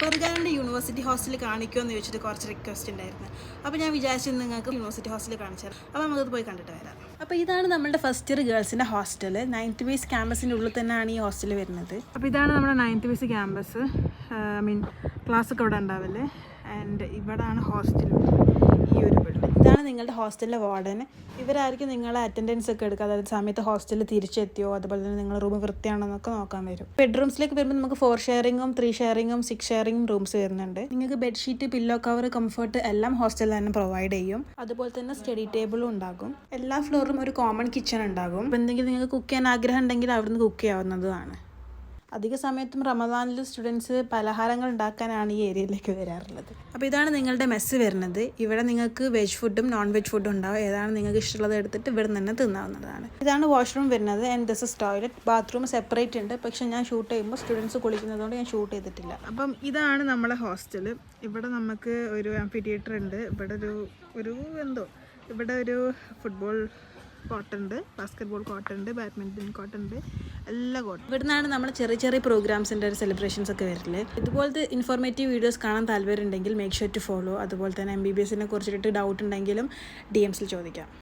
ഫർഗാനിൻ്റെ university hostel കാണിക്കുമെന്ന് ചോദിച്ചിട്ട് കുറച്ച് request ഉണ്ടായിരുന്നു. അപ്പോൾ ഞാൻ വിചാരിച്ചു നിങ്ങൾക്ക് യൂണിവേഴ്സിറ്റി ഹോസ്റ്റൽ കാണിച്ചു തരാം. അപ്പോൾ നമുക്കത് പോയി കണ്ടിട്ട് വരാം. അപ്പോൾ ഇതാണ് നമ്മുടെ ഫസ്റ്റ് ഇയർ ഗേൾസിൻ്റെ ഹോസ്റ്റൽ. 9th ബേസ് ക്യാമ്പസിൻ്റെ ഉള്ളിൽ തന്നെയാണ് ഈ ഹോസ്റ്റൽ വരുന്നത്. അപ്പോൾ ഇതാണ് നമ്മുടെ 9th ബേസ് ക്യാമ്പസ്. ക്ലാസ്സൊക്കെ ഇവിടെ ഉണ്ടാവില്ലേ. ആൻഡ് ഇവിടെയാണ് ഹോസ്റ്റൽ, ഈ ഒരു ബിൽഡിംഗ്. ഇതാണ് നിങ്ങളുടെ ഹോസ്റ്റലിലെ വാർഡൻ. ഇവരായിരിക്കും നിങ്ങളെ അറ്റൻഡൻസ് ഒക്കെ എടുക്കുക, അതായത് സമയത്ത് ഹോസ്റ്റലിൽ തിരിച്ചെത്തിയോ, അതുപോലെ തന്നെ നിങ്ങൾ റൂം വൃത്തിയാണോ എന്നൊക്കെ നോക്കാൻ വരും. ബെഡ്റൂംസിലേക്ക് വരുമ്പോൾ നമുക്ക് 4 ഷെയറിങ്ങും 3 ഷെയറിങ്ങും 6 ഷെയറിങ്ങും റൂംസ് വരുന്നുണ്ട്. നിങ്ങൾക്ക് ബെഡ്ഷീറ്റ്, പില്ലോ കവർ, കംഫർട്ട് എല്ലാം ഹോസ്റ്റലിൽ തന്നെ പ്രൊവൈഡ് ചെയ്യും. അതുപോലെ തന്നെ സ്റ്റഡി ടേബിളും ഉണ്ടാകും. എല്ലാ ഫ്ലോറിലും ഒരു കോമൺ കിച്ചൺ ഉണ്ടാകും. അപ്പോൾ എന്തെങ്കിലും നിങ്ങൾക്ക് കുക്ക് ചെയ്യാൻ ആഗ്രഹം ഉണ്ടെങ്കിൽ അവിടുന്ന് കുക്ക് ചെയ്യാവുന്നതാണ്. അധിക സമയത്തും റമദാനിൽ സ്റ്റുഡൻസ് പലഹാരങ്ങൾ ഉണ്ടാക്കാനാണ് ഈ ഏരിയയിലേക്ക് വരാറുള്ളത്. അപ്പോൾ ഇതാണ് നിങ്ങളുടെ മെസ്സ് വരുന്നത്. ഇവിടെ നിങ്ങൾക്ക് വെജ് ഫുഡും നോൺ വെജ് ഫുഡും ഉണ്ടാവും. ഏതാണ് നിങ്ങൾക്ക് ഇഷ്ടമുള്ളത് എടുത്തിട്ട് ഇവിടെ തന്നെ തിന്നാവുന്നതാണ്. ഇതാണ് വാഷ്റൂം വരുന്നത്. And this is toilet. Bathroom separate ഉണ്ട്. പക്ഷേ ഞാൻ ഷൂട്ട് ചെയ്യുമ്പോൾ സ്റ്റുഡൻസ് കുളിക്കുന്നതുകൊണ്ട് ഞാൻ ഷൂട്ട് ചെയ്തിട്ടില്ല. അപ്പം ഇതാണ് നമ്മളെ ഹോസ്റ്റൽ. ഇവിടെ നമുക്ക് ഒരു ആംഫി തിയേറ്റർ ഉണ്ട്. ഇവിടെ ഇവിടെ ഒരു ഫുട്ബോൾ കോർട്ടുണ്ട്, ബാസ്കറ്റ്ബോൾ കോർട്ടുണ്ട്, ബാഡ്മിൻ്റൺ കോർട്ടുണ്ട്, എല്ലാ കോർട്ടും. ഇവിടെ നിന്നാണ് നമ്മൾ ചെറിയ ചെറിയ പ്രോഗ്രാംസിൻ്റെ ഒരു സെലിബ്രേഷൻസ് ഒക്കെ വരില്ലേ. ഇതുപോലത്തെ ഇൻഫോർമേറ്റീവ് വീഡിയോസ് കാണാൻ താല്പര്യം ഉണ്ടെങ്കിൽ മേക്ക് ഷുവർ ടു ഫോളോ. അതുപോലെ തന്നെ MBBSനെ കുറിച്ചിട്ട് ഡൗട്ട് ഉണ്ടെങ്കിലും DMസിൽ ചോദിക്കാം.